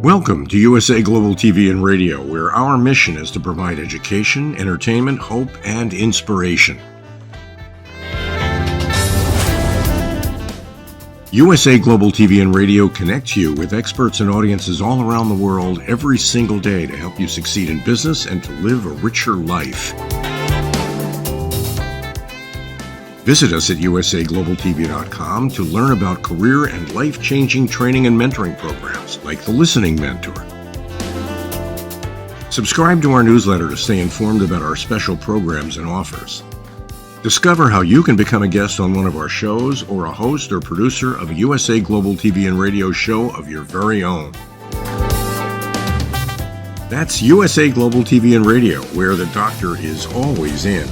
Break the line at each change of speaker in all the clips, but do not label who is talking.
Welcome to USA Global TV and Radio, where our mission is to provide education, entertainment, hope, and inspiration. USA Global TV and Radio connects you with experts and audiences all around the world every single day to help you succeed in business and to live a richer life. Visit us at usaglobaltv.com to learn about career and life-changing training and mentoring programs like the Listening Mentor. Subscribe to our newsletter to stay informed about our special programs and offers. Discover how you can become a guest on one of our shows or a host or producer of a USA Global TV and Radio show of your very own. That's USA Global TV and Radio, where the doctor is always in.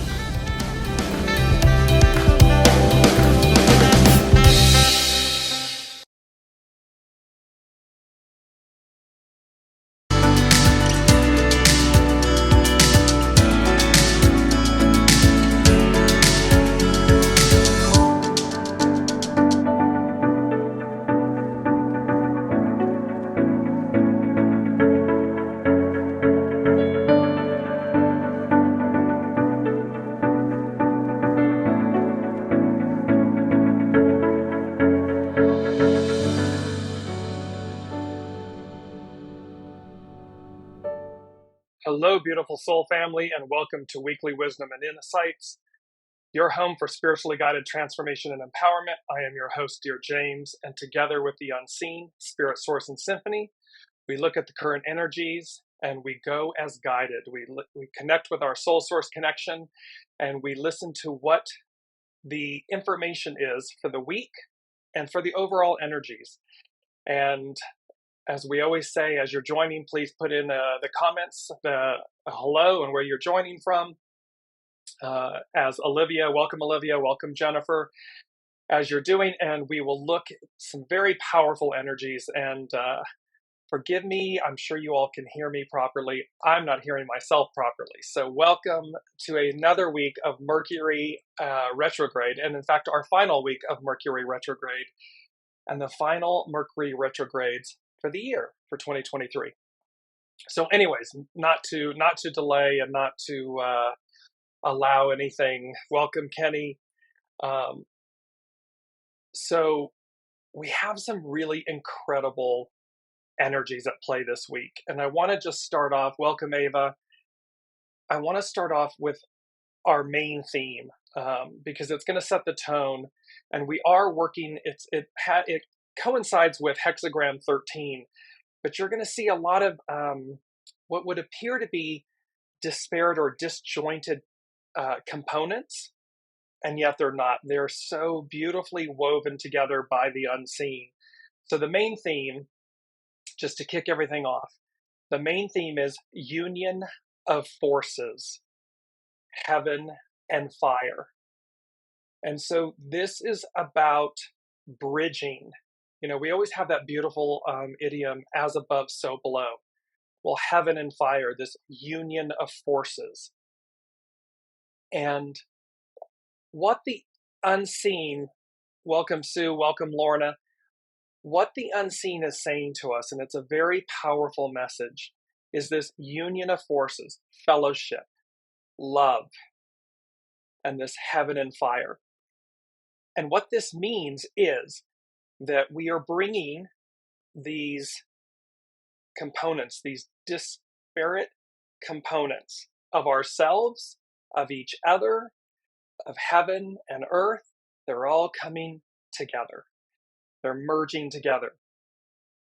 Hello, beautiful soul family, and welcome to Weekly Wisdom and Insights, your home for spiritually guided transformation and empowerment. I am your host, Dearjames, and together with the unseen, Spirit, Source, and Symphony, we look at the current energies and we go as guided. We connect with our soul source connection and we listen to what the information is for the week and for the overall energies. And as we always say, as you're joining, please put in the comments, a hello and where you're joining from. As Olivia, welcome Jennifer, as you're doing, and we will look at some very powerful energies. And forgive me, I'm sure you all can hear me properly. I'm not hearing myself properly. So welcome to another week of Mercury retrograde, and in fact, our final week of Mercury retrograde, and the final Mercury retrogrades for the year for 2023. So anyways, not to delay and not to allow anything. Welcome, Kenny. So we have some really incredible energies at play this week. And I want to just start off, welcome Ava. I want to start off with our main theme because it's going to set the tone. And we are working, it coincides with hexagram 13, but you're going to see a lot of what would appear to be disparate or disjointed components, and yet they're not. They're so beautifully woven together by the unseen. So the main theme, just to kick everything off, the main theme is union of forces, heaven and fire. And so this is about bridging. You know, we always have that beautiful idiom, as above, so below. Well, heaven and fire, this union of forces. And what the unseen, welcome Sue, welcome Lorna, what the unseen is saying to us, and it's a very powerful message, is this union of forces, fellowship, love, and this heaven and fire. And what this means is that we are bringing these components, these disparate components of ourselves, of each other, of heaven and earth. They're all coming together. They're merging together.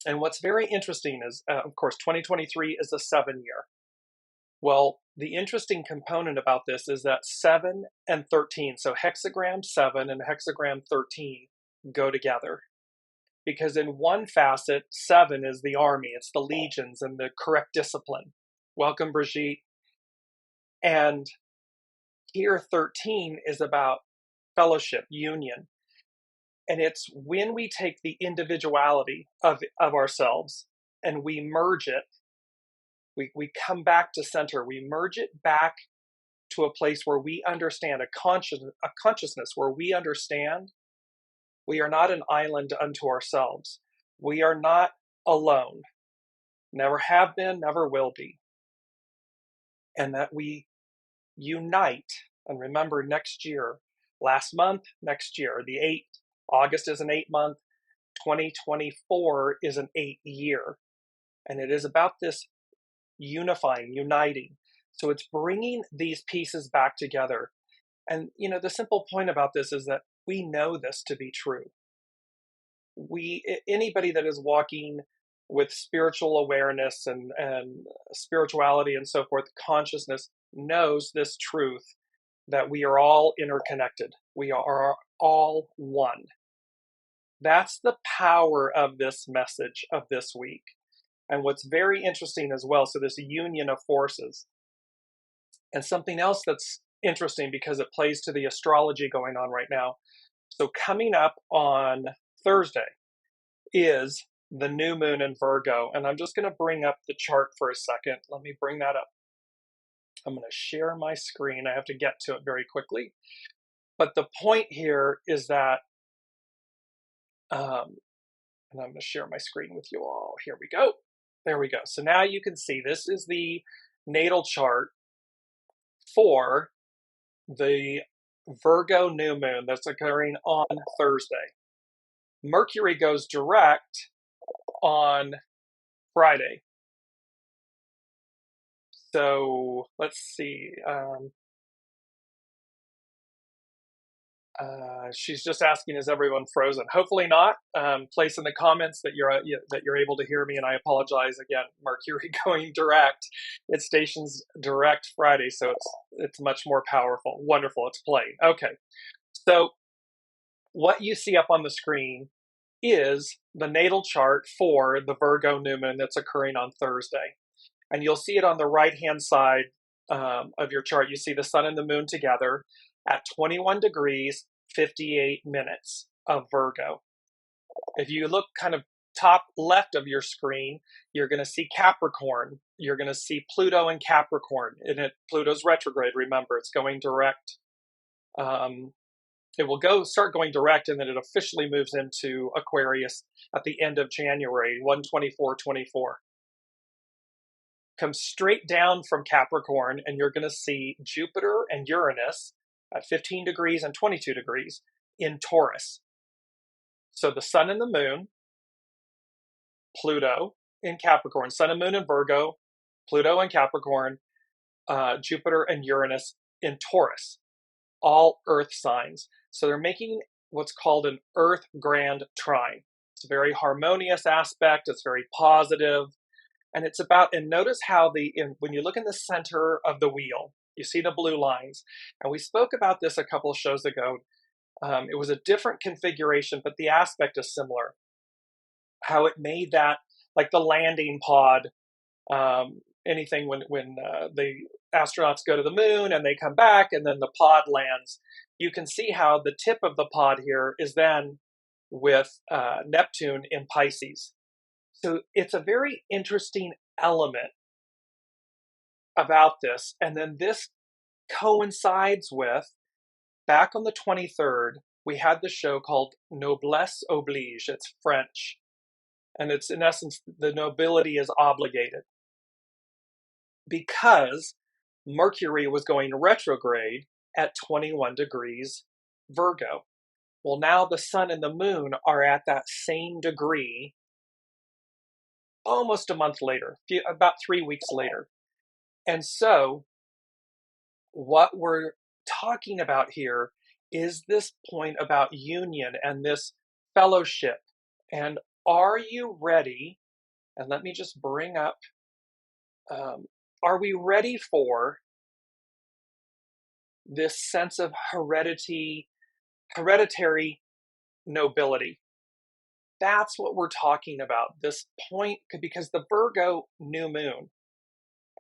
And what's very interesting is, of course, 2023 is a 7-year. Well, the interesting component about this is that 7 and 13, so hexagram 7 and hexagram 13 go together. Because in one facet, 7 is the army, it's the legions and the correct discipline. Welcome, Brigitte. And here 13 is about fellowship, union. And it's when we take the individuality of ourselves and we merge it, we come back to center, we merge it back to a place where we understand, a consciousness where we understand we are not an island unto ourselves. We are not alone. never have been, never will be. And that we unite. And remember, next year, last month, next year, the 8th, August is an 8-month, 2024 is an 8-year. And it is about this unifying, uniting. So it's bringing these pieces back together. And, the simple point about this is that we know this to be true. Anybody that is walking with spiritual awareness and spirituality and so forth, consciousness, knows this truth that we are all interconnected. We are all one. That's the power of this message of this week. And what's very interesting as well, so this union of forces. And something else that's interesting because it plays to the astrology going on right now. So coming up on Thursday is the new moon in Virgo. And I'm just going to bring up the chart for a second. Let me bring that up. I'm going to share my screen. I have to get to it very quickly. But the point here is that, and I'm going to share my screen with you all. Here we go. There we go. So now you can see this is the natal chart for the Virgo new moon that's occurring on Thursday. Mercury goes direct on Friday. So let's see. She's just asking, is everyone frozen? Hopefully not. Place in the comments that you're able to hear me, and I apologize again. Mercury going direct. It stations direct Friday, so it's much more powerful. Wonderful. It's playing. Okay. So what you see up on the screen is the natal chart for the Virgo new moon that's occurring on Thursday. And you'll see it on the right-hand side of your chart. You see the sun and the moon together at 21 degrees, 58 minutes of Virgo. If you look kind of top left of your screen, you're going to see Capricorn. You're going to see Pluto in Capricorn. Pluto's retrograde, remember, it's going direct. It will start going direct, and then it officially moves into Aquarius at the end of January, 1/24/24. Come straight down from Capricorn, and you're going to see Jupiter and Uranus at 15 degrees and 22 degrees in Taurus. So the sun and the moon, Pluto in Capricorn, sun and moon in Virgo, Pluto in Capricorn, Jupiter and Uranus in Taurus, all earth signs. So they're making what's called an earth grand trine. It's a very harmonious aspect. It's very positive. And it's about, and notice how when you look in the center of the wheel, you see the blue lines. And we spoke about this a couple of shows ago. It was a different configuration, but the aspect is similar. How it made that, like the landing pod, anything when the astronauts go to the moon and they come back and then the pod lands, you can see how the tip of the pod here is then with Neptune in Pisces. So it's a very interesting element about this. And then this coincides with, back on the 23rd, we had the show called Noblesse Oblige. It's French. And it's, in essence, the nobility is obligated. Because Mercury was going retrograde at 21 degrees Virgo. Well, now the sun and the moon are at that same degree almost a month later, about 3 weeks later. And so what we're talking about here is this point about union and this fellowship. And are you ready? And let me just bring up, are we ready for this sense of hereditary nobility? That's what we're talking about, this point, because the Virgo new moon,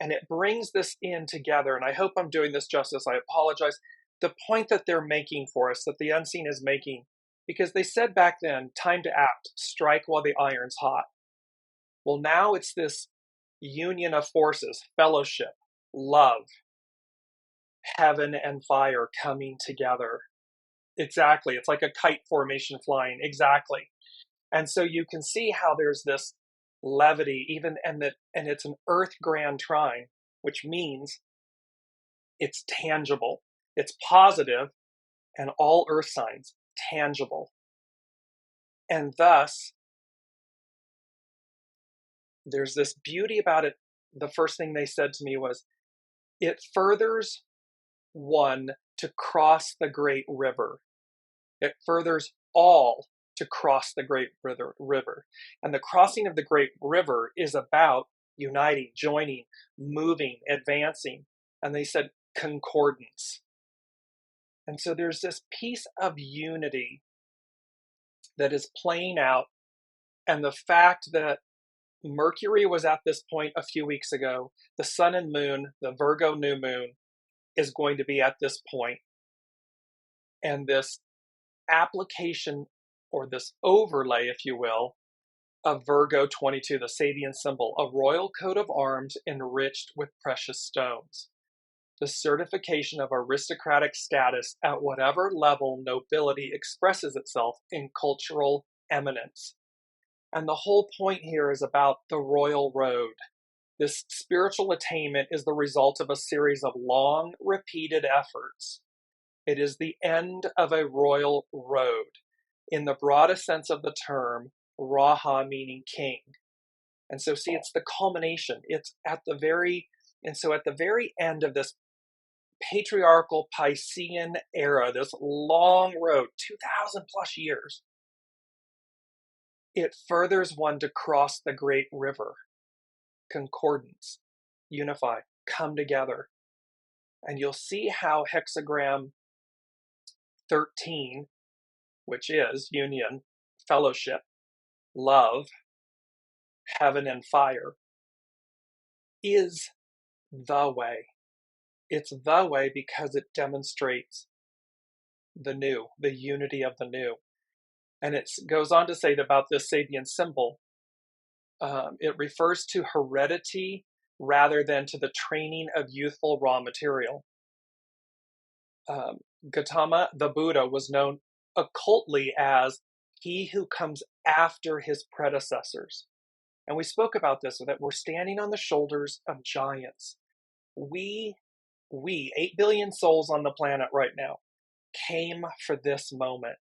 and it brings this in together, and I hope I'm doing this justice, I apologize, the point that they're making for us, that the unseen is making, because they said back then, time to act, strike while the iron's hot. Well, now it's this union of forces, fellowship, love, heaven and fire coming together. Exactly, it's like a kite formation flying, exactly. And so you can see how there's this levity, even, and it's an Earth grand trine, which means it's tangible, it's positive, and all Earth signs tangible. And thus, there's this beauty about it. The first thing they said to me was, it furthers one to cross the great river. It furthers all to cross the great river. And the crossing of the great river is about uniting, joining, moving, advancing. And they said concordance. And so there's this piece of unity that is playing out. And the fact that Mercury was at this point a few weeks ago, the sun and moon, the Virgo new moon, is going to be at this point. And this application, or this overlay, if you will, of Virgo 22, the Sabian symbol, a royal coat of arms enriched with precious stones. The certification of aristocratic status at whatever level nobility expresses itself in cultural eminence. And the whole point here is about the royal road. This spiritual attainment is the result of a series of long, repeated efforts. It is the end of a royal road. In the broadest sense of the term, Raha meaning king. And so see, it's the culmination. It's at the very end of this patriarchal Piscean era, this long road, 2,000 plus years, it furthers one to cross the great river. Concordance, unify, come together. And you'll see how hexagram 13, which is union, fellowship, love, heaven and fire, is the way. It's the way because it demonstrates the new, the unity of the new. And it goes on to say about this Sabian symbol, it refers to heredity rather than to the training of youthful raw material. Gautama, the Buddha, was known occultly as he who comes after his predecessors. And we spoke about this, that we're standing on the shoulders of giants. We, 8 billion souls on the planet right now, came for this moment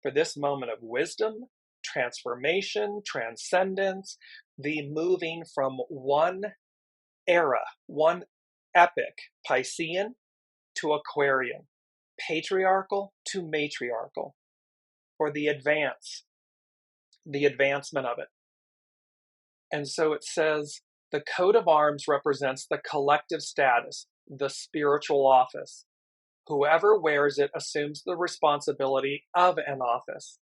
of wisdom, transformation, transcendence, the moving from one era, one epic, Piscean to Aquarian, patriarchal to matriarchal, for the advancement of it. And so it says, the coat of arms represents the collective status, the spiritual office. Whoever wears it assumes the responsibility of an office.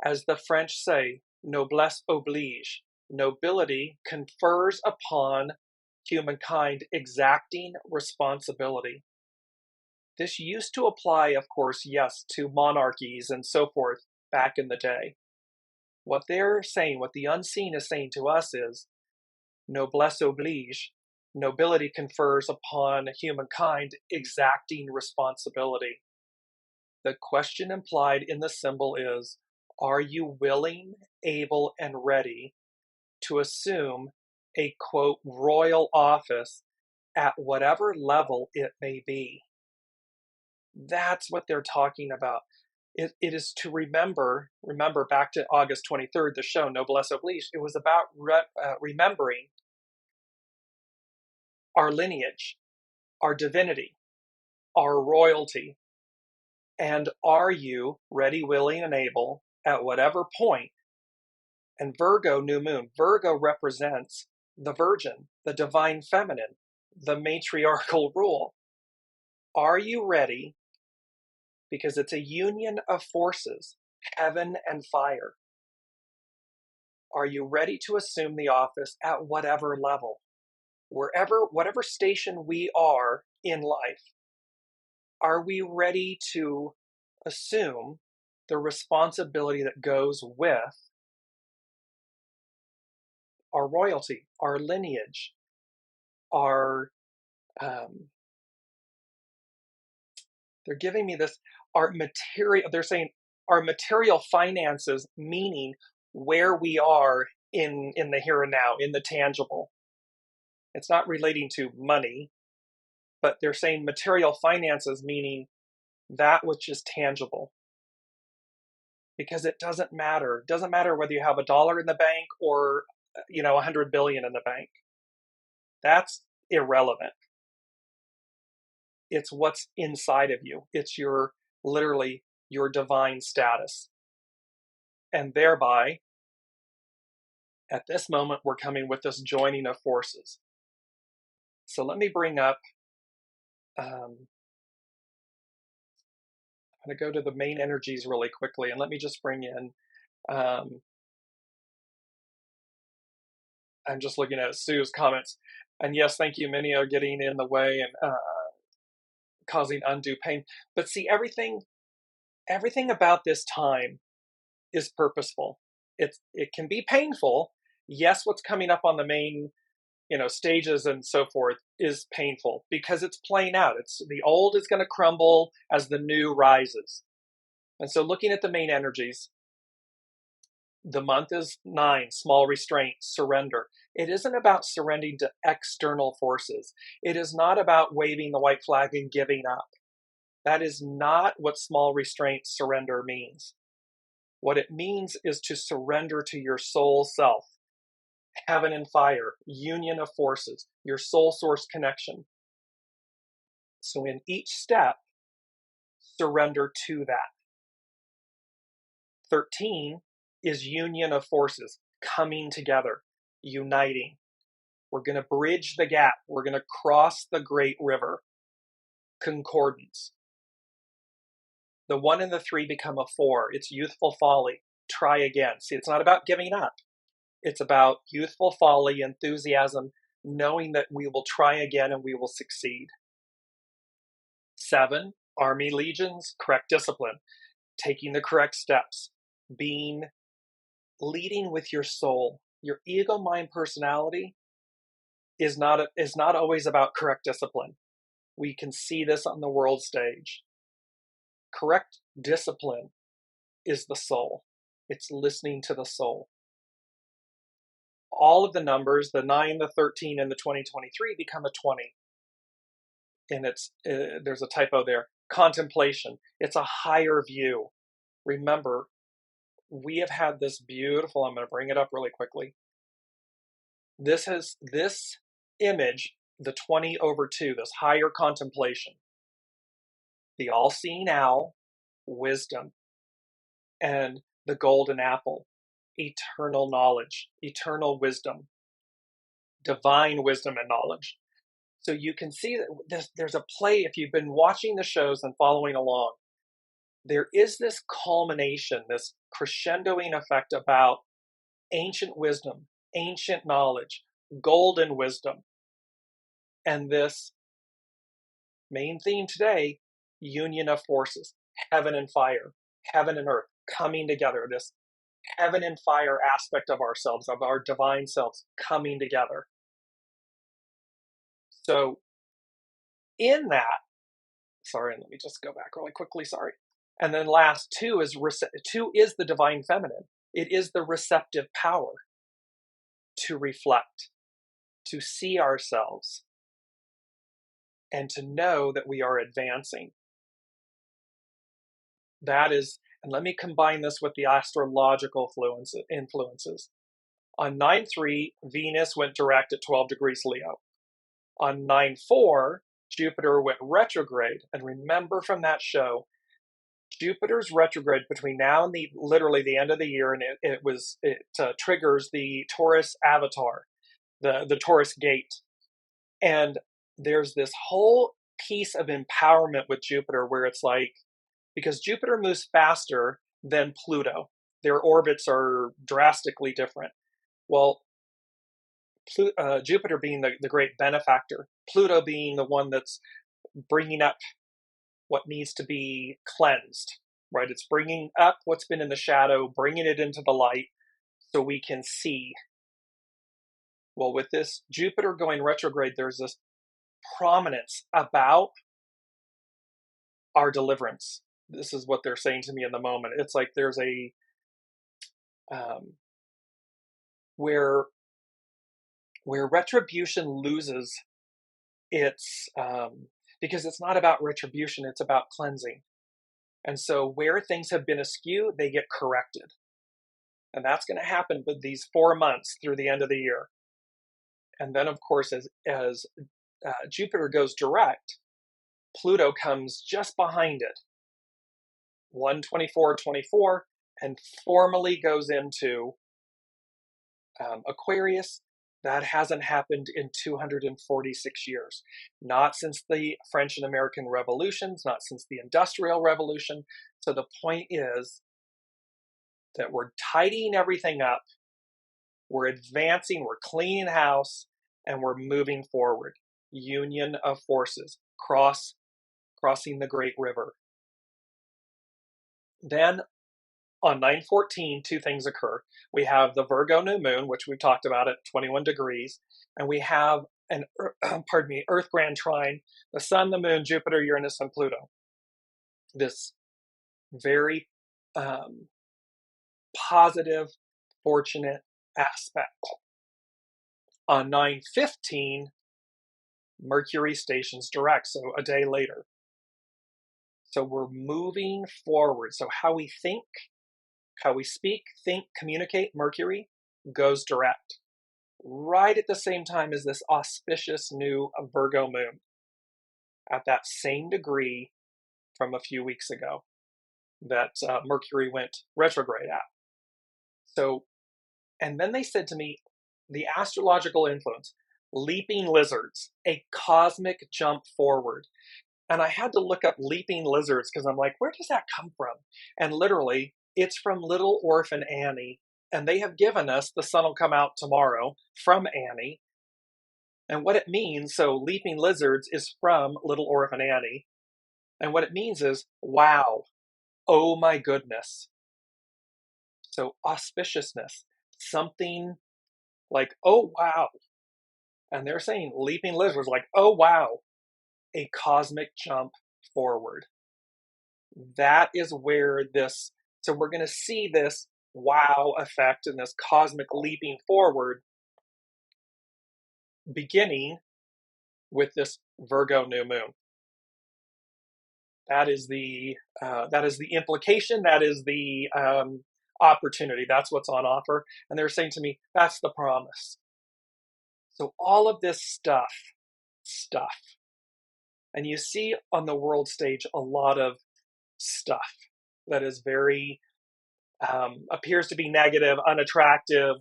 As the French say, noblesse oblige. Nobility confers upon humankind exacting responsibility. This used to apply, of course, yes, to monarchies and so forth back in the day. What they're saying, what the unseen is saying to us is, noblesse oblige, nobility confers upon humankind exacting responsibility. The question implied in the symbol is, are you willing, able, and ready to assume a, quote, royal office at whatever level it may be? That's what they're talking about. It is to remember back to August 23rd, the show, Noblesse Oblige, it was about remembering our lineage, our divinity, our royalty. And are you ready, willing, and able at whatever point? And Virgo, new moon, Virgo represents the virgin, the divine feminine, the matriarchal rule. Are you ready? Because it's a union of forces, heaven and fire. Are you ready to assume the office at whatever level? Whatever station we are in life, are we ready to assume the responsibility that goes with our royalty, our lineage, our, they're giving me this, they're saying our material finances, meaning where we are in the here and now, in the tangible. It's not relating to money, but they're saying material finances, meaning that which is tangible. Because it doesn't matter. It doesn't matter whether you have $1 in the bank or 100 billion in the bank. That's irrelevant. It's what's inside of you. It's literally your divine status. And thereby, at this moment, we're coming with this joining of forces. So let me bring up, I'm going to go to the main energies really quickly, and let me just bring in, I'm just looking at Sue's comments. And yes, thank you. Many are getting in the way and causing undue pain. But see, everything about this time is purposeful. It can be painful. Yes, what's coming up on the main, stages and so forth is painful because it's playing out. It's the old is going to crumble as the new rises. And so looking at the main energies, the month is 9, small restraint, surrender. It isn't about surrendering to external forces. It is not about waving the white flag and giving up. That is not what small restraint surrender means. What it means is to surrender to your soul self, heaven and fire, union of forces, your soul source connection. So in each step, surrender to that. 13 is union of forces, coming together, uniting. We're going to bridge the gap. We're going to cross the great river. Concordance. The 1 and the 3 become a 4. It's youthful folly. Try again. See, it's not about giving up. It's about youthful folly, enthusiasm, knowing that we will try again and we will succeed. 7, army legions, correct discipline, taking the correct steps, leading with your soul. Your ego, mind, personality is not always about correct discipline. We can see this on the world stage. Correct discipline is the soul. It's listening to the soul. All of the numbers, the 9, the 13, and the 2023 become a 20. And there's a typo there. Contemplation. It's a higher view. Remember, we have had this beautiful, I'm going to bring it up really quickly. This image, the 20/2, this higher contemplation. The all-seeing owl, wisdom, and the golden apple, eternal knowledge, eternal wisdom, divine wisdom and knowledge. So you can see that there's a play, if you've been watching the shows and following along, there is this culmination, this crescendoing effect about ancient wisdom, ancient knowledge, golden wisdom, and this main theme today, union of forces, heaven and fire, heaven and earth coming together, this heaven and fire aspect of ourselves, of our divine selves coming together. So in that, sorry, let me just go back really quickly, sorry. And then last, 2 is the divine feminine. It is the receptive power to reflect, to see ourselves, and to know that we are advancing. That is, and let me combine this with the astrological influences. On 9/3, Venus went direct at 12 degrees Leo. On 9/4, Jupiter went retrograde. And remember from that show, Jupiter's retrograde between now and literally the end of the year, and it triggers the Taurus avatar, the Taurus gate. And there's this whole piece of empowerment with Jupiter where it's like, because Jupiter moves faster than Pluto, their orbits are drastically different. Well, Jupiter being the great benefactor, Pluto being the one that's bringing up what needs to be cleansed, right? It's bringing up what's been in the shadow, bringing it into the light so we can see. Well, with this Jupiter going retrograde, there's this prominence about our deliverance. This is what they're saying to me in the moment. It's like there's where retribution loses its, because it's not about retribution, it's about cleansing. And so where things have been askew, they get corrected. And that's going to happen with these 4 months through the end of the year. And then, of course, as Jupiter goes direct, Pluto comes just behind it, 124-24, and formally goes into Aquarius. That hasn't happened in 246 years. Not since the French and American revolutions, not since the Industrial Revolution. So the point is that we're tidying everything up, we're advancing, we're cleaning house, and we're moving forward. Union of forces, crossing the Great River. Then on 9/14, two things occur. We have the Virgo new moon, which we've talked about at 21 degrees, and we have an Earth grand trine, the Sun, the Moon, Jupiter, Uranus, and Pluto. This very positive, fortunate aspect. On 9/15, Mercury stations direct, so a day later. So we're moving forward. So how we think, how we speak, think, communicate, Mercury goes direct. Right at the same time as this auspicious new Virgo moon, at that same degree from a few weeks ago that Mercury went retrograde at. So, and then they said to me, the astrological influence, leaping lizards, a cosmic jump forward. And I had to look up leaping lizards because I'm like, where does that come from? And literally, it's from Little Orphan Annie. And they have given us The Sun Will Come Out Tomorrow from Annie. And what it means, so leaping lizards is from Little Orphan Annie. And what it means is, wow, oh my goodness. So auspiciousness, something like, oh wow. And they're saying leaping lizards like, oh wow, a cosmic jump forward. That is where this, so we're going to see this wow effect and this cosmic leaping forward beginning with this Virgo new moon. That is the implication. That is the opportunity. That's what's on offer. And they're saying to me, that's the promise. So all of this stuff. And you see on the world stage a lot of stuff that is very, appears to be negative, unattractive,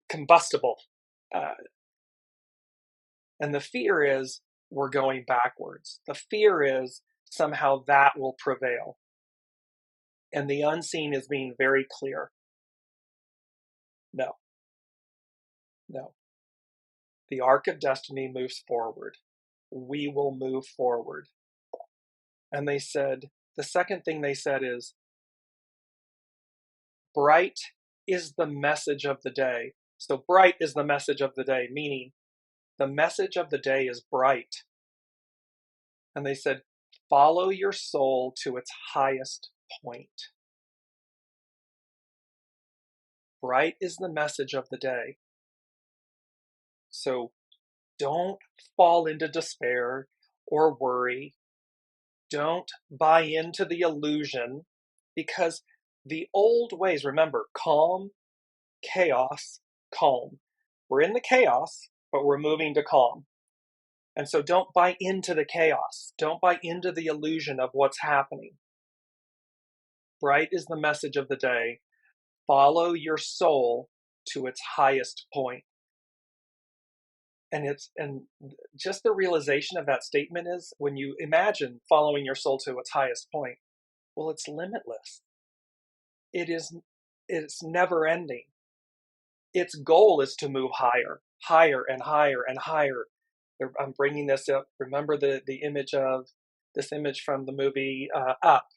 combustible. And the fear is we're going backwards. The fear is somehow that will prevail. And the unseen is being very clear. No. The arc of destiny moves forward. We will move forward. And they said, the second thing they said is, bright is the message of the day. So bright is the message of the day, meaning the message of the day is bright. And they said, follow your soul to its highest point. Bright is the message of the day. So don't fall into despair or worry. Don't buy into the illusion, because the old ways, remember, calm, chaos, calm. We're in the chaos, but we're moving to calm. And so don't buy into the chaos. Don't buy into the illusion of what's happening. Bright is the message of the day. Follow your soul to its highest point. And just the realization of that statement is, when you imagine following your soul to its highest point, well, it's limitless. It's never ending. Its goal is to move higher and higher and higher. I'm bringing this up. Remember the image from the movie Up,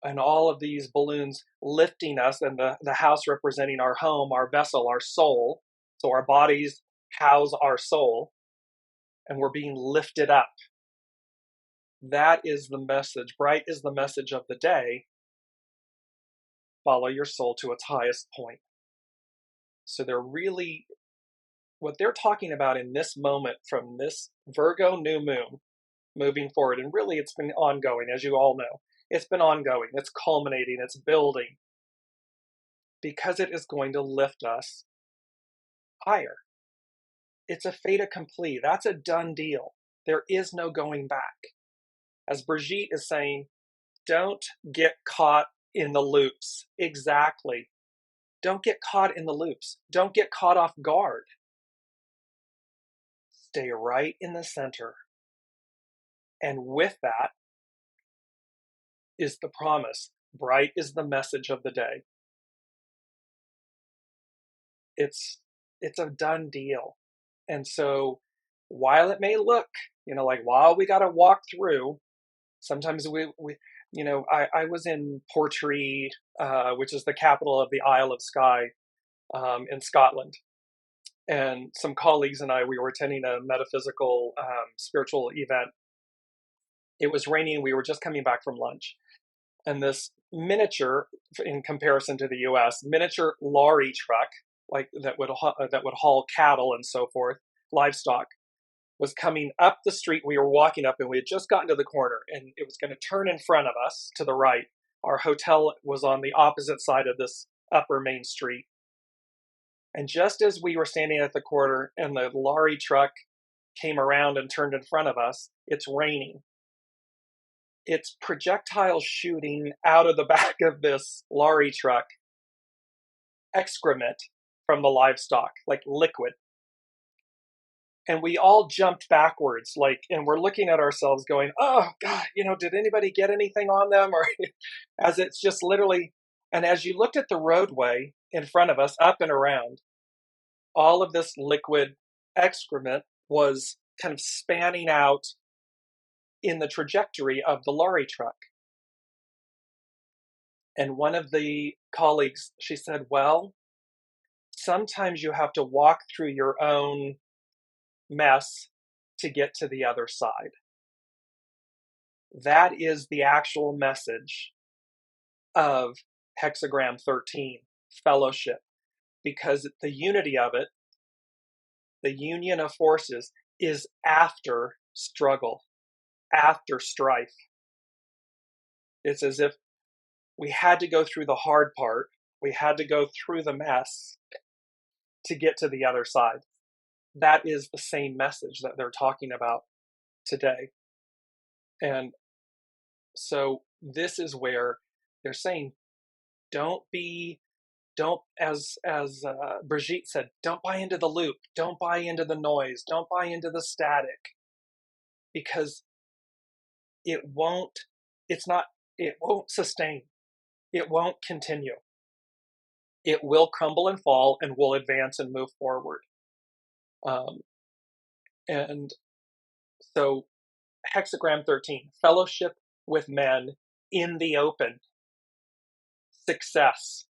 and all of these balloons lifting us, and the house representing our home, our vessel, our soul. So our bodies house our soul, and we're being lifted up. That is the message. Bright is the message of the day. follow your soul to its highest point. So they're really, what they're talking about in this moment from this Virgo new moon moving forward, and really it's been ongoing, as you all know. It's been ongoing, it's culminating, it's building, because it is going to lift us higher. It's a fait accompli. That's a done deal. There is no going back. As Brigitte is saying, don't get caught in the loops. Exactly. Don't get caught in the loops. Don't get caught off guard. Stay right in the center. And with that is the promise. Bright is the message of the day. It's a done deal. And so while it may look, like while we got to walk through, sometimes we I was in Portree, which is the capital of the Isle of Skye in Scotland. And some colleagues and I, we were attending a metaphysical spiritual event. It was raining. We were just coming back from lunch. And this miniature, in comparison to the US, miniature lorry truck, like that would haul cattle and so forth, livestock, was coming up the street. We were walking up and we had just gotten to the corner and it was going to turn in front of us to the right. Our hotel was on the opposite side of this upper main street. And just as we were standing at the corner and the lorry truck came around and turned in front of us, it's raining. It's projectiles shooting out of the back of this lorry truck, excrement from the livestock, like liquid. And we all jumped backwards, and we're looking at ourselves going, oh God, did anybody get anything on them? Or as it's just literally, and as you looked at the roadway in front of us, up and around, all of this liquid excrement was kind of spanning out in the trajectory of the lorry truck. And one of the colleagues, she said, well, sometimes you have to walk through your own mess to get to the other side. That is the actual message of hexagram 13, fellowship, because the unity of it, the union of forces, is after struggle, after strife. It's as if we had to go through the hard part, we had to go through the mess to get to the other side. That is the same message that they're talking about today. And so this is where they're saying, as Brigitte said, don't buy into the loop, don't buy into the noise, don't buy into the static, because it won't sustain, it won't continue. It will crumble and fall and will advance and move forward. And so hexagram 13, fellowship with men in the open, success.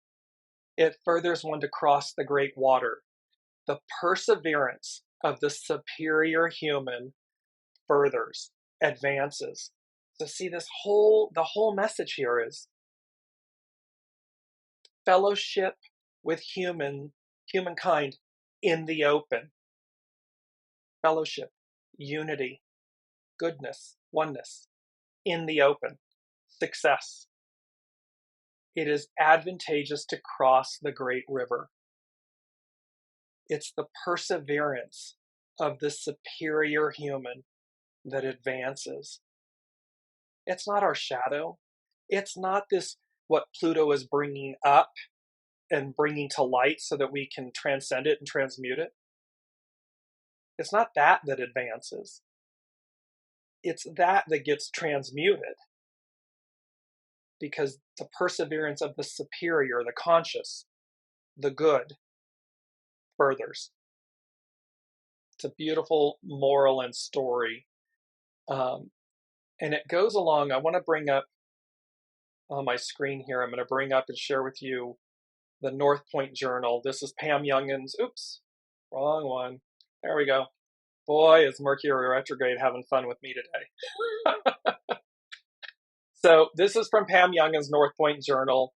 It furthers one to cross the great water. The perseverance of the superior human furthers, advances. So see, the whole message here is fellowship with humankind in the open. Fellowship, unity, goodness, oneness, in the open, success. It is advantageous to cross the great river. It's the perseverance of the superior human that advances. It's not our shadow. It's not what Pluto is bringing up and bringing to light so that we can transcend it and transmute it. It's not that advances. It's that gets transmuted, because the perseverance of the superior, the conscious, the good, furthers. It's a beautiful moral and story. And it goes along, I want to bring up on my screen here, I'm going to bring up and share with you the North Point Journal. This is Pam Youngin's, oops, wrong one. There we go. Boy, is Mercury retrograde having fun with me today. So this is from Pam Youngin's North Point Journal.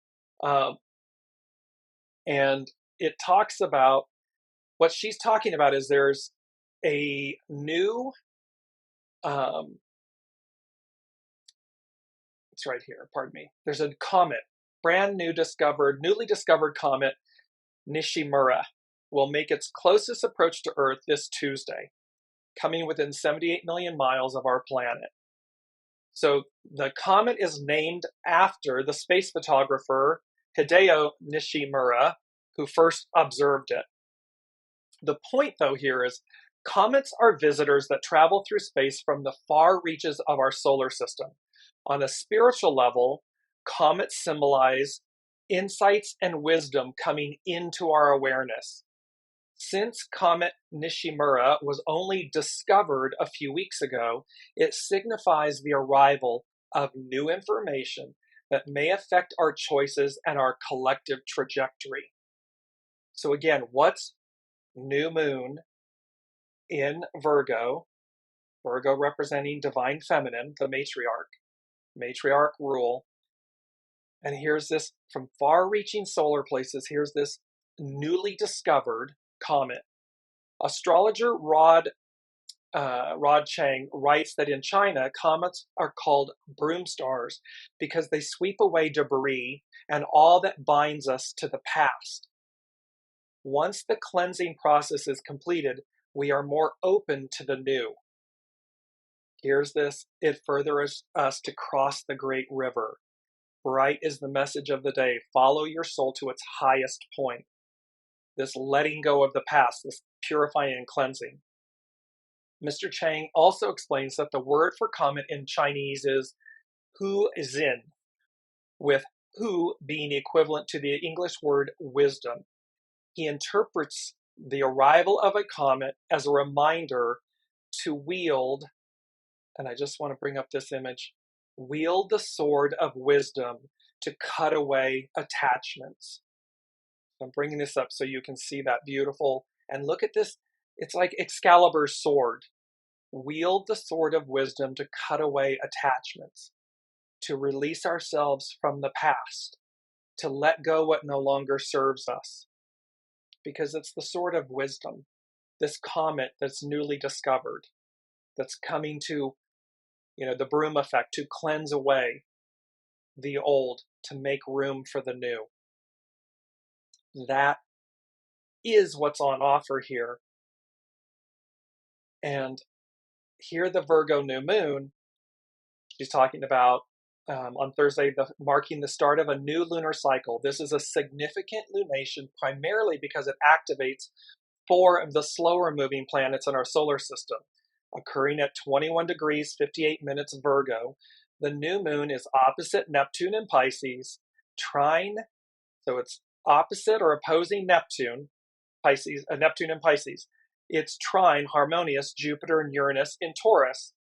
And it talks about, what she's talking about is there's a new, it's right here, pardon me. There's a comet, newly discovered comet, Nishimura, will make its closest approach to Earth this Tuesday, coming within 78 million miles of our planet. So the comet is named after the space photographer Hideo Nishimura, who first observed it. The point, though, here is comets are visitors that travel through space from the far reaches of our solar system. On a spiritual level, comets symbolize insights and wisdom coming into our awareness. Since Comet Nishimura was only discovered a few weeks ago, it signifies the arrival of new information that may affect our choices and our collective trajectory. So again, what's new moon in Virgo? Virgo representing divine feminine, the matriarch rule. And here's this, from far-reaching solar places, here's this newly discovered comet. Astrologer Rod Chang writes that in China, comets are called broom stars because they sweep away debris and all that binds us to the past. Once the cleansing process is completed, we are more open to the new. Here's this, it furthers us to cross the great river. Bright is the message of the day. Follow your soul to its highest point. This letting go of the past, this purifying and cleansing. Mr. Chang also explains that the word for comet in Chinese is hu xin, with hu being equivalent to the English word wisdom. He interprets the arrival of a comet as a reminder to wield, and I just want to bring up this image, wield the sword of wisdom to cut away attachments. I'm bringing this up so you can see that beautiful, and look at this, it's like Excalibur's sword. Wield the sword of wisdom to cut away attachments, to release ourselves from the past, to let go what no longer serves us. Because it's the sword of wisdom, this comet that's newly discovered, that's coming to, the broom effect, to cleanse away the old, to make room for the new. That is what's on offer here. And here, the Virgo new moon, she's talking about on Thursday, marking the start of a new lunar cycle. This is a significant lunation primarily because it activates 4 of the slower moving planets in our solar system. Occurring at 21 degrees, 58 minutes Virgo, the new moon is opposite Neptune in Pisces, trine, so it's opposite or opposing Neptune, Neptune in Pisces. It's trine, harmonious, Jupiter and Uranus in Taurus,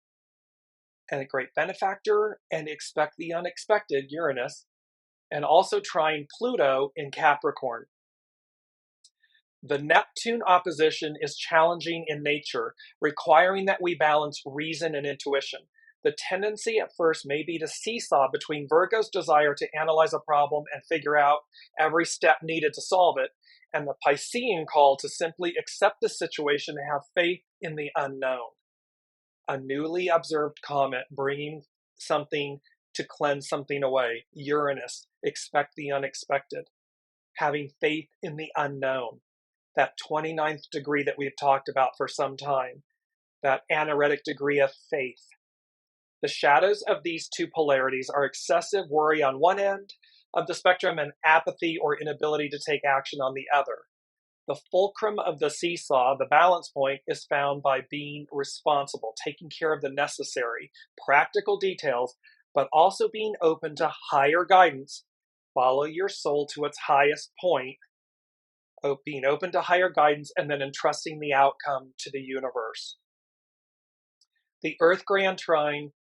and a great benefactor and expect the unexpected, Uranus, and also trine Pluto in Capricorn. The Neptune opposition is challenging in nature, requiring that we balance reason and intuition. The tendency at first may be to seesaw between Virgo's desire to analyze a problem and figure out every step needed to solve it, and the Piscean call to simply accept the situation and have faith in the unknown. A newly observed comet bringing something to cleanse something away. Uranus, expect the unexpected. Having faith in the unknown. That 29th degree that we've talked about for some time. That anaretic degree of faith. The shadows of these two polarities are excessive worry on one end of the spectrum and apathy or inability to take action on the other. The fulcrum of the seesaw, the balance point, is found by being responsible, taking care of the necessary, practical details, but also being open to higher guidance. Follow your soul to its highest point, being open to higher guidance, and then entrusting the outcome to the universe. The Earth Grand Trine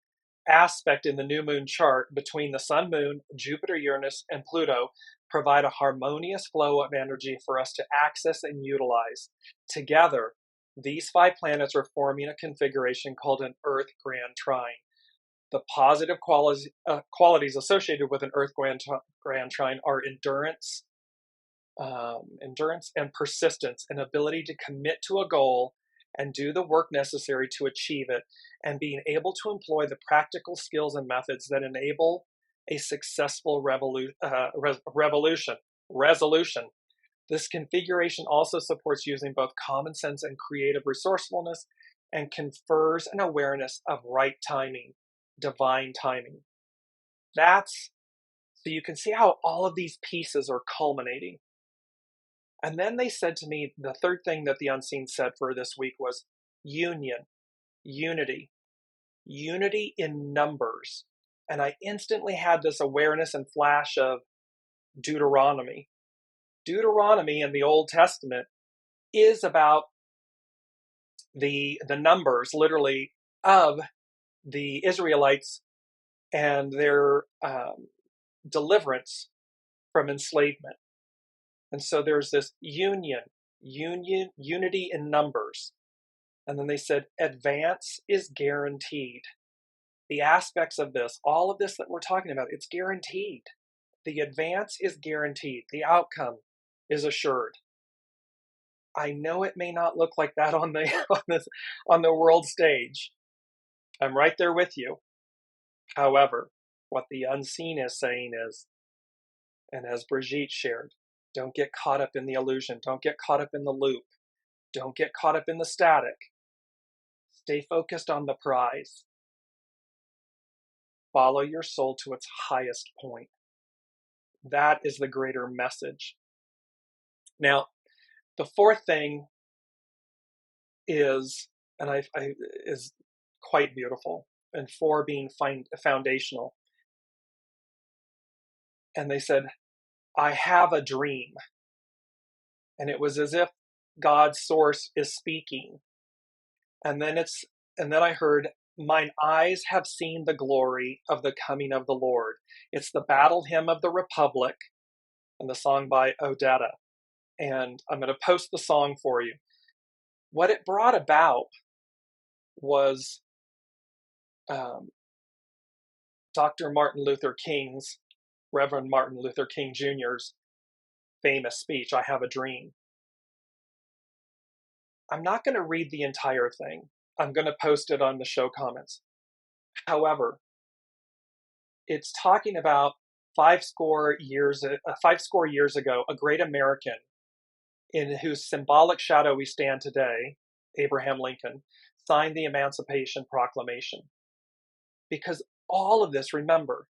aspect in the new moon chart between the Sun, Moon, Jupiter, Uranus, and Pluto provide a harmonious flow of energy for us to access and utilize. Together, these 5 planets are forming a configuration called an Earth Grand Trine. The positive qualities associated with an Earth Grand Trine are endurance, endurance and persistence, an ability to commit to a goal and do the work necessary to achieve it, and being able to employ the practical skills and methods that enable a successful resolution. This configuration also supports using both common sense and creative resourcefulness, and confers an awareness of right timing, divine timing. So you can see how all of these pieces are culminating. And then they said to me, the third thing that the unseen said for this week was union, unity in numbers. And I instantly had this awareness and flash of Deuteronomy. Deuteronomy in the Old Testament is about the numbers, literally, of the Israelites and their deliverance from enslavement. And so there's this unity in numbers. And then they said, advance is guaranteed. The aspects of this, all of this that we're talking about, it's guaranteed. The advance is guaranteed. The outcome is assured. I know it may not look like that on the world stage. I'm right there with you. However, what the unseen is saying is, and as Brigitte shared, don't get caught up in the illusion. Don't get caught up in the loop. Don't get caught up in the static. Stay focused on the prize. Follow your soul to its highest point. That is the greater message. Now, the fourth thing is, is quite beautiful, and four being foundational. And they said, I have a dream. And it was as if God's source is speaking. And then I heard, mine eyes have seen the glory of the coming of the Lord. It's the battle hymn of the Republic and the song by Odetta. And I'm going to post the song for you. What it brought about was Dr. Martin Luther King's, Reverend Martin Luther King Jr.'s famous speech, I Have a Dream. I'm not going to read the entire thing. I'm going to post it on the show comments. However, it's talking about 50 years ago, a great American in whose symbolic shadow we stand today, Abraham Lincoln, signed the Emancipation Proclamation. Because all of this, remember,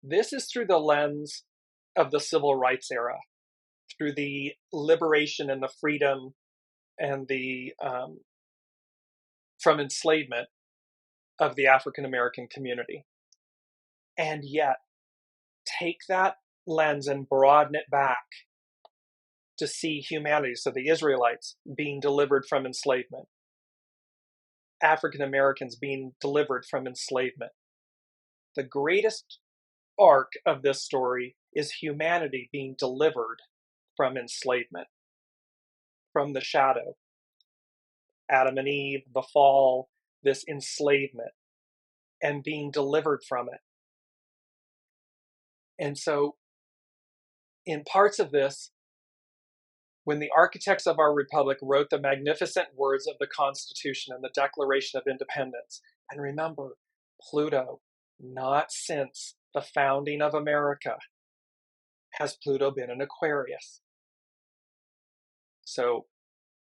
this is through the lens of the civil rights era, through the liberation and the freedom and the from enslavement of the African American community. And yet, take that lens and broaden it back to see humanity, so the Israelites being delivered from enslavement, African Americans being delivered from enslavement. The greatest arc of this story is humanity being delivered from enslavement, from the shadow. Adam and Eve, the fall, this enslavement, and being delivered from it. And so, in parts of this, when the architects of our republic wrote the magnificent words of the Constitution and the Declaration of Independence, and remember, Pluto, not since the founding of America has Pluto been in Aquarius. So,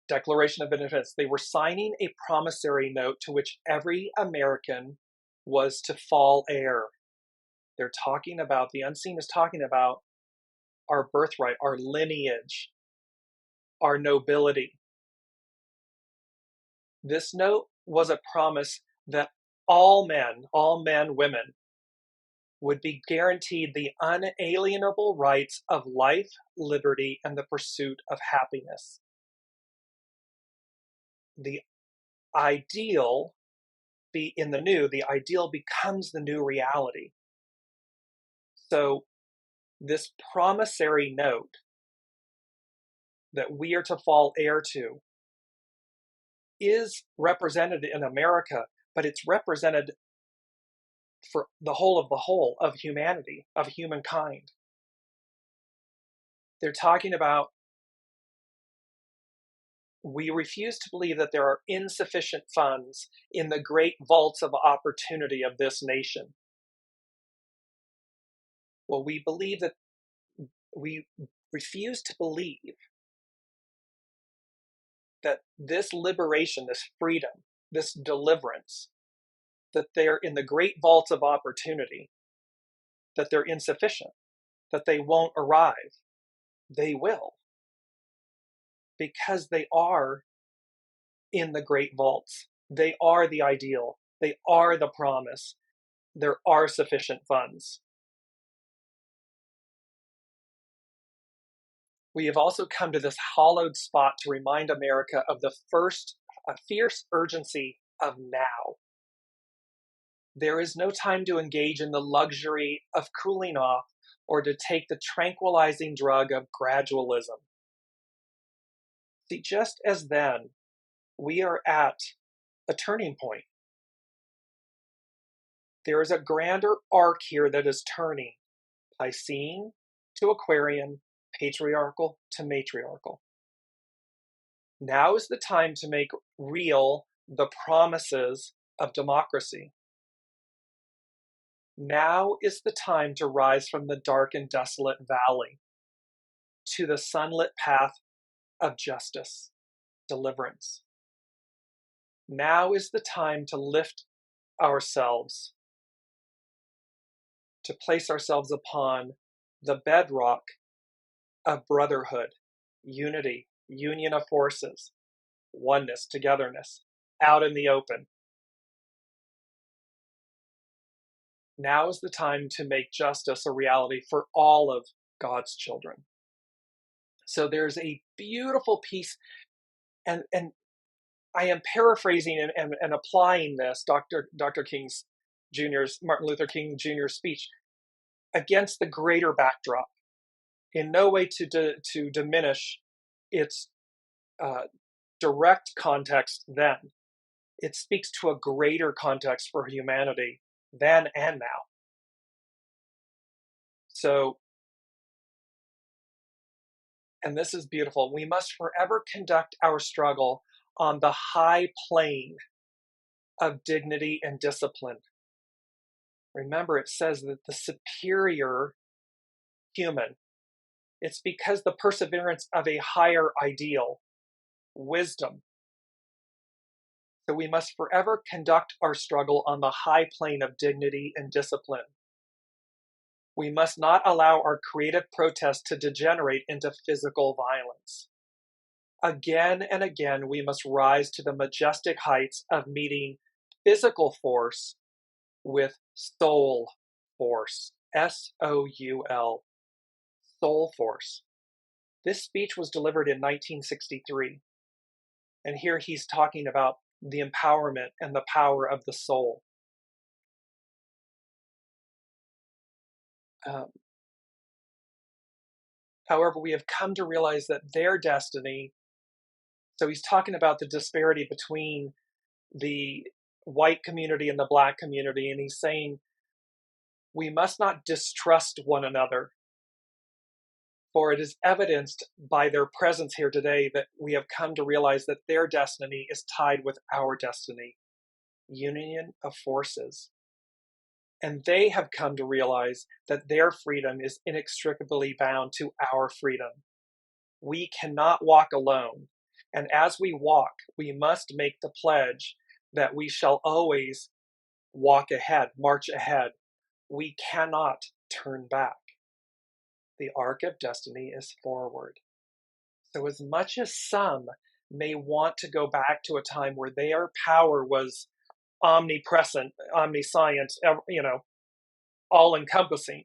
Declaration of Independence, they were signing a promissory note to which every American was to fall heir. They're talking about, the unseen is talking about our birthright, our lineage, our nobility. This note was a promise that all men, women, would be guaranteed the unalienable rights of life, liberty, and the pursuit of happiness. The ideal, the ideal becomes the new reality. So this promissory note that we are to fall heir to is represented in America, but it's represented for the whole of humanity, of humankind. They're talking about, we refuse to believe that there are insufficient funds in the great vaults of opportunity of this nation. Well, we refuse to believe that this liberation, this freedom, this deliverance, that they're in the great vaults of opportunity, that they're insufficient, that they won't arrive. They will, because they are in the great vaults. They are the ideal. They are the promise. There are sufficient funds. We have also come to this hollowed spot to remind America of the first fierce urgency of now. There is no time to engage in the luxury of cooling off or to take the tranquilizing drug of gradualism. See, just as then, we are at a turning point. There is a grander arc here that is turning, Piscean to Aquarian, patriarchal to matriarchal. Now is the time to make real the promises of democracy. Now is the time to rise from the dark and desolate valley to the sunlit path of justice, deliverance. Now is the time to lift ourselves, to place ourselves upon the bedrock of brotherhood, unity, union of forces, oneness, togetherness, out in the open. Now is the time to make justice a reality for all of God's children. So there's a beautiful piece, and I am paraphrasing and applying this, Dr. King's Jr.'s, Martin Luther King Jr.'s speech, against the greater backdrop, in no way to diminish its direct context then. It speaks to a greater context for humanity then and now. So, and this is beautiful, we must forever conduct our struggle on the high plane of dignity and discipline. Remember, it says that the superior human, it's because the perseverance of a higher ideal, wisdom. So we must forever conduct our struggle on the high plane of dignity and discipline. We must not allow our creative protest to degenerate into physical violence. Again and again, we must rise to the majestic heights of meeting physical force with soul force, S-O-U-L, soul force. This speech was delivered in 1963. And here he's talking about the empowerment and the power of the soul. However, we have come to realize that their destiny, so he's talking about the disparity between the white community and the black community, and he's saying we must not distrust one another, for it is evidenced by their presence here today that we have come to realize that their destiny is tied with our destiny, union of forces. And they have come to realize that their freedom is inextricably bound to our freedom. We cannot walk alone. And as we walk, we must make the pledge that we shall always walk ahead, march ahead. We cannot turn back. The arc of destiny is forward. So as much as some may want to go back to a time where their power was omnipresent, omniscient, all-encompassing,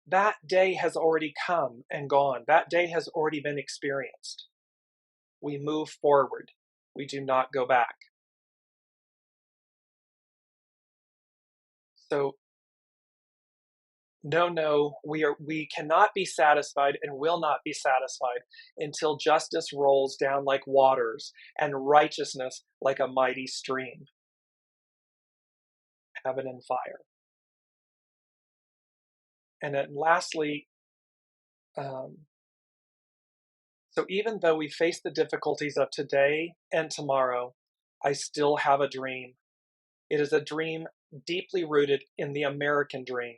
that day has already come and gone. That day has already been experienced. We move forward. We do not go back. So, no, we cannot be satisfied and will not be satisfied until justice rolls down like waters and righteousness like a mighty stream. Heaven and fire. And then lastly, So even though we face the difficulties of today and tomorrow, I still have a dream. It is a dream deeply rooted in the American dream.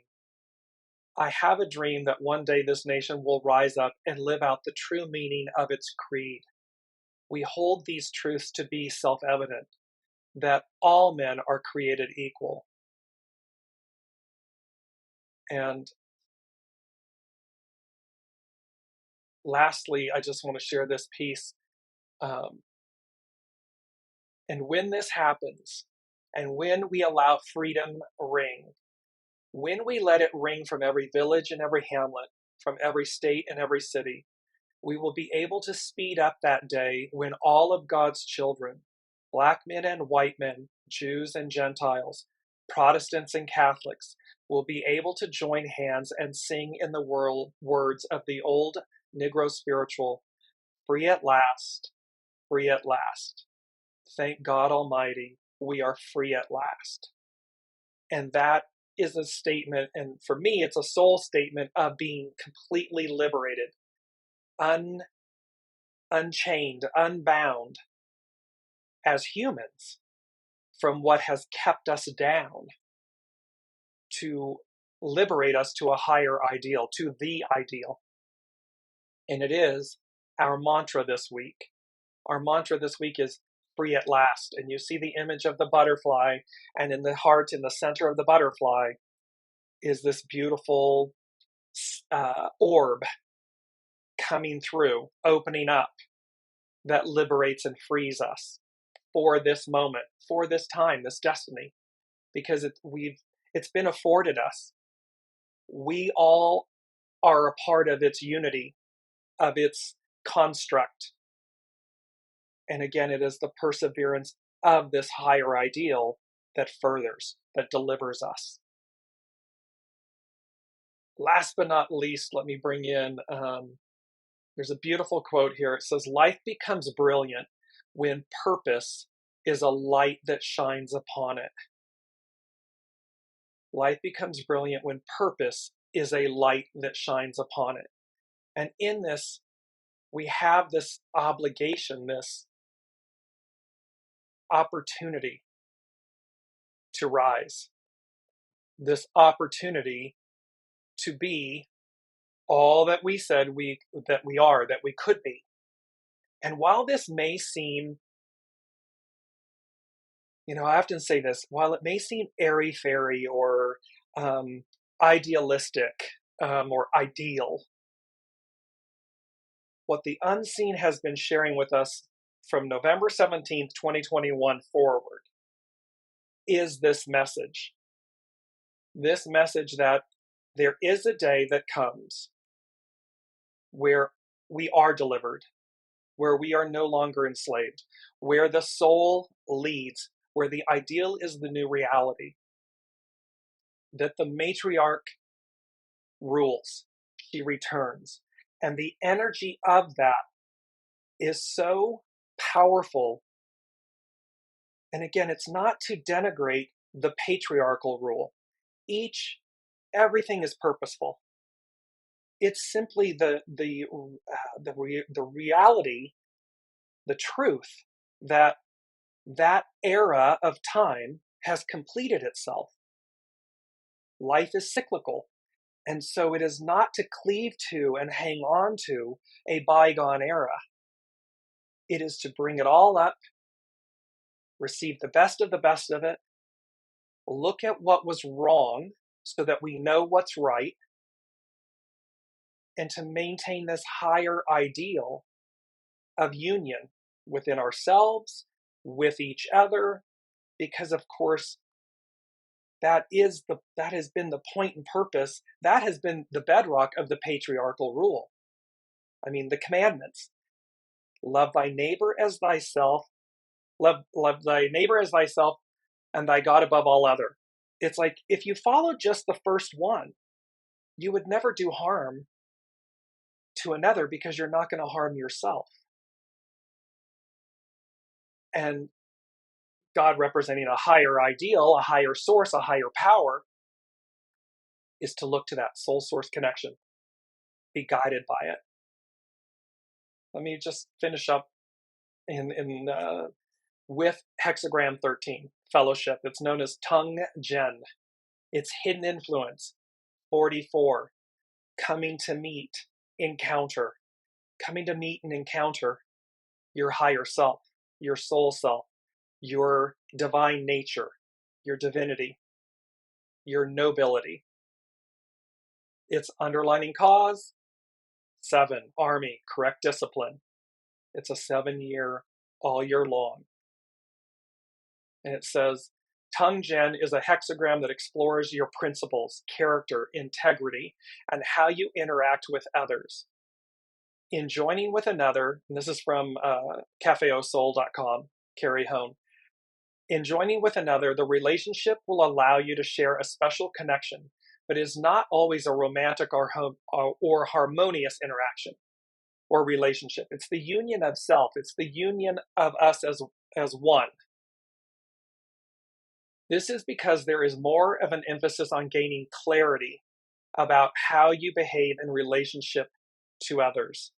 I have a dream that one day this nation will rise up and live out the true meaning of its creed. We hold these truths to be self-evident, that all men are created equal. And lastly, I just want to share this piece. And when this happens, and when we allow freedom ring, when we let it ring from every village and every hamlet, from every state and every city, we will be able to speed up that day when all of God's children, black men and white men, Jews and Gentiles, Protestants and Catholics, will be able to join hands and sing in the words of the old Negro spiritual, free at last, free at last. Thank God Almighty, we are free at last. And that is a statement, and for me, it's a soul statement of being completely liberated, unchained, unbound as humans from what has kept us down, to liberate us to a higher ideal, to the ideal. And it is our mantra this week. Our mantra this week is free at last. And you see the image of the butterfly, and in the heart, in the center of the butterfly, is this beautiful orb coming through, opening up, that liberates and frees us for this moment, for this time, this destiny, because it's been afforded us. We all are a part of its unity, of its construct. And again, it is the perseverance of this higher ideal that furthers, that delivers us. Last but not least, let me bring in, there's a beautiful quote here. It says, "Life becomes brilliant when purpose is a light that shines upon it." Life becomes brilliant when purpose is a light that shines upon it. And in this, we have this obligation, this opportunity to rise, this opportunity to be all that we said that we are, that we could be. And while this may seem, I often say this, while it may seem airy-fairy or idealistic or ideal, what the unseen has been sharing with us from November 17th, 2021 forward is this message. This message that there is a day that comes where we are delivered, where we are no longer enslaved, where the soul leads, where the ideal is the new reality, that the matriarch rules, she returns. And the energy of that is so powerful. And again, it's not to denigrate the patriarchal rule. Everything is purposeful. It's simply the reality, the truth that era of time has completed itself. Life is cyclical. And so it is not to cleave to and hang on to a bygone era. It is to bring it all up, receive the best of it, look at what was wrong so that we know what's right, and to maintain this higher ideal of union within ourselves, with each other, because of course, that has been the point and purpose. That has been the bedrock of the patriarchal rule. I mean, the commandments. Love thy neighbor as thyself. Love thy neighbor as thyself, and thy God above all other. It's like, if you follow just the first one, you would never do harm to another because you're not going to harm yourself. And God, representing a higher ideal, a higher source, a higher power, is to look to that soul source connection, be guided by it. Let me just finish up with hexagram 13, fellowship. It's known as Tung Gen. It's hidden influence, 44, coming to meet, encounter. Coming to meet and encounter your higher self, your soul self, your divine nature, your divinity, your nobility. Its underlining cause, 7, Army, correct discipline. It's a 7-year, all year long. And it says, Tung Gen is a hexagram that explores your principles, character, integrity, and how you interact with others. In joining with another, and this is from cafeosoul.com, Carrie Hone. In joining with another, the relationship will allow you to share a special connection, but is not always a romantic or harmonious interaction or relationship. It's the union of self. It's the union of us as one. This is because there is more of an emphasis on gaining clarity about how you behave in relationship to others.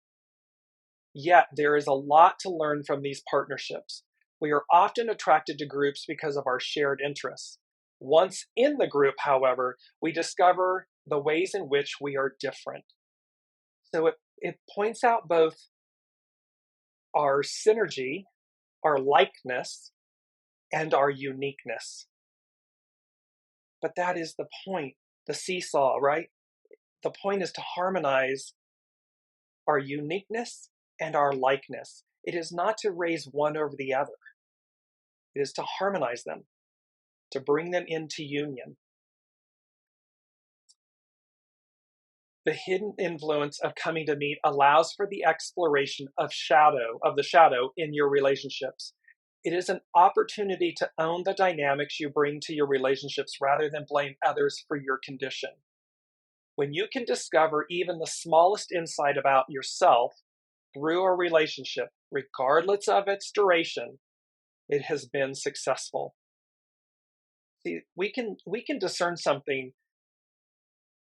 Yet there is a lot to learn from these partnerships. We are often attracted to groups because of our shared interests. Once in the group, however, we discover the ways in which we are different. So it points out both our synergy, our likeness, and our uniqueness. But that is the point, the seesaw, right? The point is to harmonize our uniqueness and our likeness. It is not to raise one over the other. It is to harmonize them, to bring them into union. The hidden influence of coming to meet allows for the exploration of the shadow in your relationships. It is an opportunity to own the dynamics you bring to your relationships rather than blame others for your condition. When you can discover even the smallest insight about yourself through a relationship, regardless of its duration, it has been successful. See, we can discern something.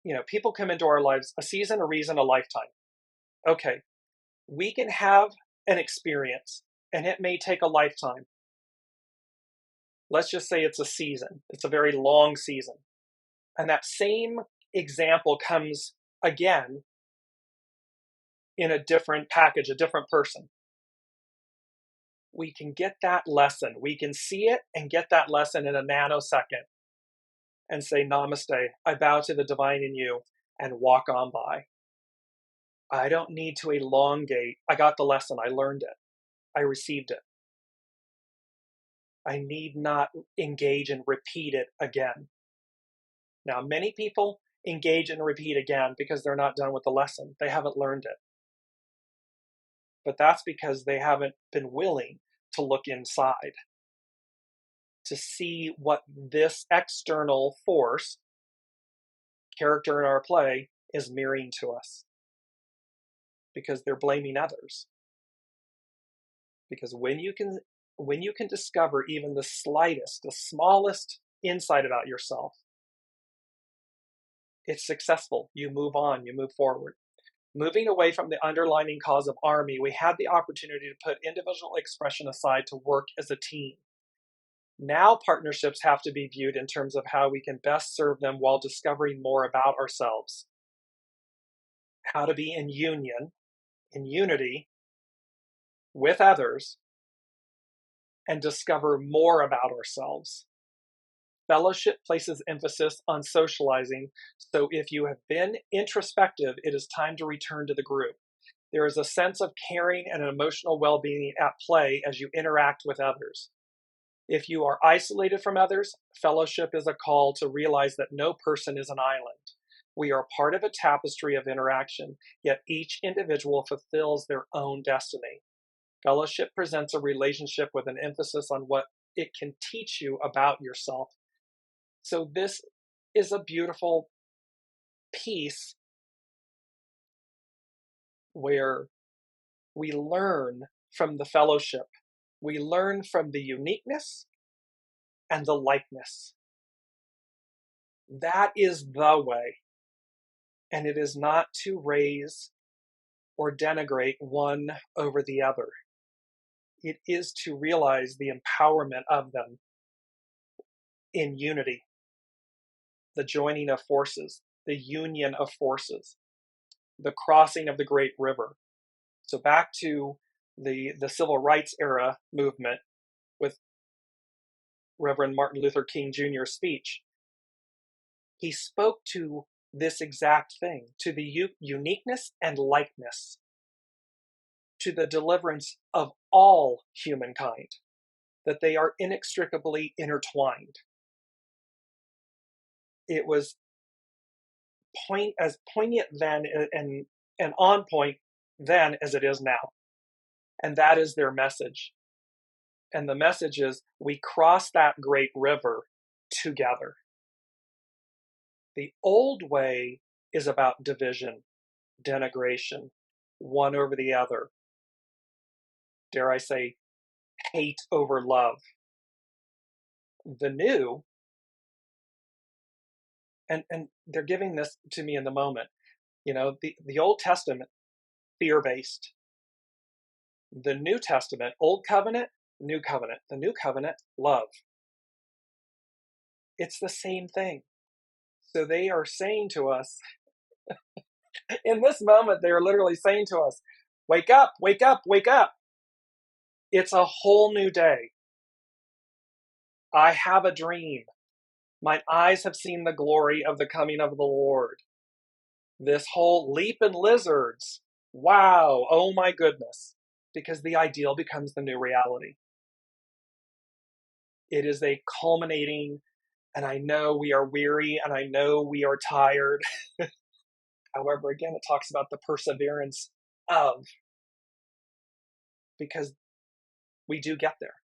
You know, people come into our lives, a season, a reason, a lifetime. Okay, we can have an experience, and it may take a lifetime. Let's just say it's a season. It's a very long season. And that same example comes again in a different package, a different person. We can get that lesson. We can see it and get that lesson in a nanosecond and say, Namaste, I bow to the divine in you, and walk on by. I don't need to elongate. I got the lesson. I learned it. I received it. I need not engage and repeat it again. Now, many people engage and repeat again because they're not done with the lesson. They haven't learned it. But that's because they haven't been willing to look inside, to see what this external force, character in our play, is mirroring to us. Because they're blaming others. Because when you can discover even the slightest, the smallest insight about yourself, it's successful. You move on, you move forward. Moving away from the underlining cause of Army, we had the opportunity to put individual expression aside to work as a team. Now partnerships have to be viewed in terms of how we can best serve them while discovering more about ourselves. How to be in union, in unity with others, and discover more about ourselves. Fellowship places emphasis on socializing, so if you have been introspective, it is time to return to the group. There is a sense of caring and an emotional well-being at play as you interact with others. If you are isolated from others, fellowship is a call to realize that no person is an island. We are part of a tapestry of interaction, yet each individual fulfills their own destiny. Fellowship presents a relationship with an emphasis on what it can teach you about yourself. So this is a beautiful piece where we learn from the fellowship. We learn from the uniqueness and the likeness. That is the way. And it is not to raise or denigrate one over the other. It is to realize the empowerment of them in unity, the joining of forces, the union of forces, the crossing of the great river. So back to the civil rights era movement with Reverend Martin Luther King Jr.'s speech. He spoke to this exact thing, to the uniqueness and likeness, to the deliverance of all humankind, that they are inextricably intertwined. It was as poignant then and on point then as it is now. And that is their message. And the message is, we cross that great river together. The old way is about division, denigration, one over the other. Dare I say, hate over love. The new, and they're giving this to me in the moment, the Old Testament, fear-based. The New Testament, Old Covenant, New Covenant. The New Covenant, love. It's the same thing. So they are saying to us, in this moment, they are literally saying to us, wake up, wake up, wake up. It's a whole new day. I have a dream. Mine eyes have seen the glory of the coming of the Lord. This whole leaping lizards. Wow. Oh my goodness. Because the ideal becomes the new reality. It is a culminating, and I know we are weary and I know we are tired. However, again, it talks about the perseverance of, because we do get there.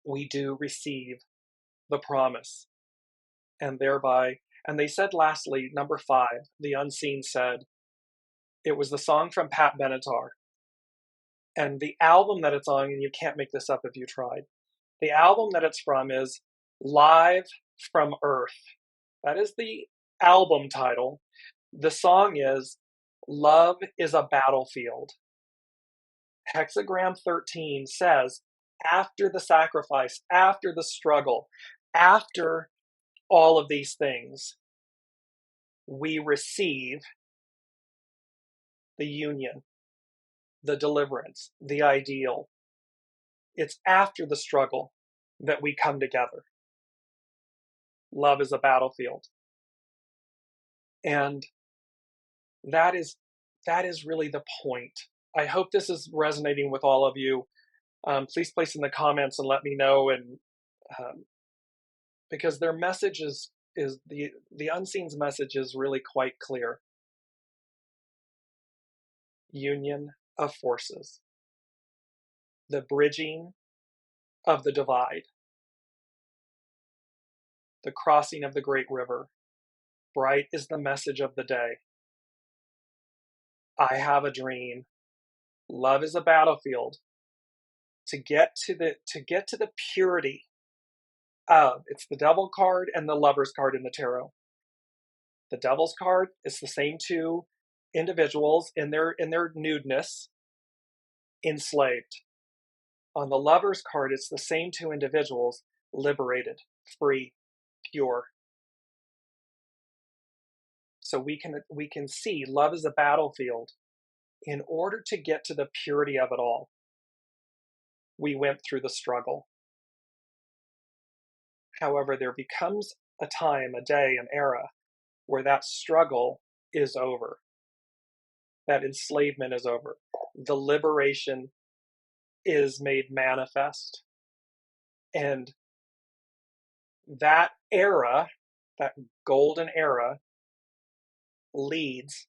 We do receive the promise. And thereby, and they said lastly, number 5, the unseen said, it was the song from Pat Benatar. And the album that it's on, and you can't make this up if you tried, the album that it's from is Live from Earth. That is the album title. The song is Love is a Battlefield. Hexagram 13 says, after the sacrifice, after the struggle, after all of these things, we receive the union, the deliverance, the ideal. It's after the struggle that we come together. Love is a battlefield. And that is really the point. I hope this is resonating with all of you. Please place in the comments and let me know. And because their message is the unseen's message is really quite clear. Union of forces. The bridging of the divide. The crossing of the great river. Bright is the message of the day. I have a dream. Love is a battlefield. To get to the purity of, it's the Devil card and the Lover's card in the tarot. The Devil's card is the same two individuals in their nudeness, enslaved. On the Lover's card, it's the same two individuals liberated, free, pure. So we can see love is a battlefield. In order to get to the purity of it all, we went through the struggle. However, there becomes a time, a day, an era where that struggle is over. That enslavement is over. The liberation is made manifest. And that era, that golden era, leads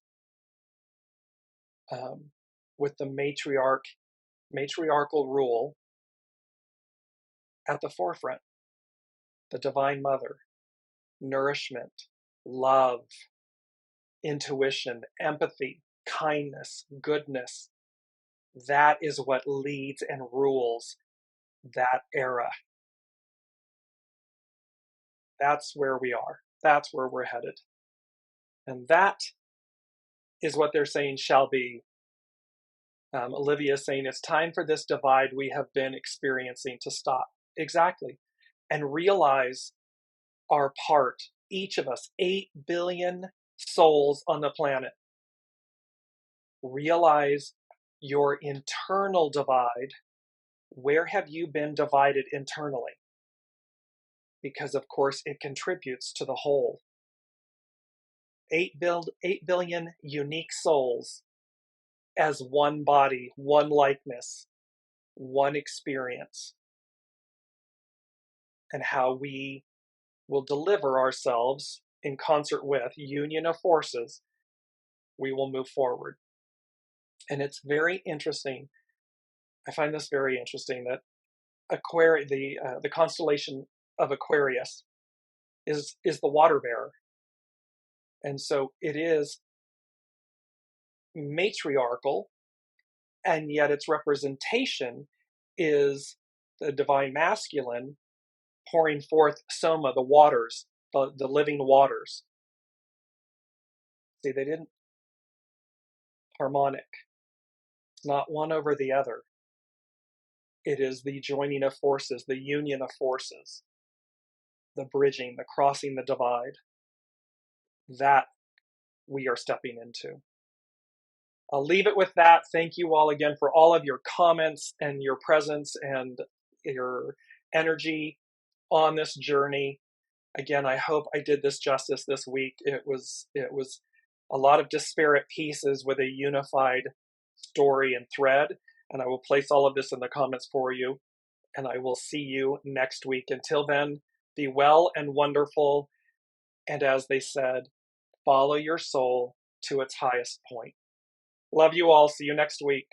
with the matriarchal rule at the forefront. The Divine Mother, nourishment, love, intuition, empathy, kindness, goodness. That is what leads and rules that era. That's where we are. That's where we're headed. And that is what they're saying shall be Olivia is saying it's time for this divide we have been experiencing to stop. Exactly. And realize our part, each of us, 8 billion souls on the planet. Realize your internal divide. Where have you been divided internally? Because, of course, it contributes to the whole. 8 billion unique souls as one body, one likeness, one experience, and how we will deliver ourselves in concert with union of forces, we will move forward. And it's very interesting. I find this very interesting that the constellation of Aquarius is the water bearer. And so it is matriarchal, and yet its representation is the divine masculine pouring forth soma, the waters, the living waters. See, they didn't harmonic. It's not one over the other. It is the joining of forces, the union of forces, the bridging, the crossing the divide. That we are stepping into. I'll leave it with that. Thank you all again for all of your comments and your presence and your energy on this journey. Again, I hope I did this justice this week. It was a lot of disparate pieces with a unified story and thread, and I will place all of this in the comments for you, and I will see you next week. Until then, be well and wonderful, and as they said, follow your soul to its highest point. Love you all. See you next week.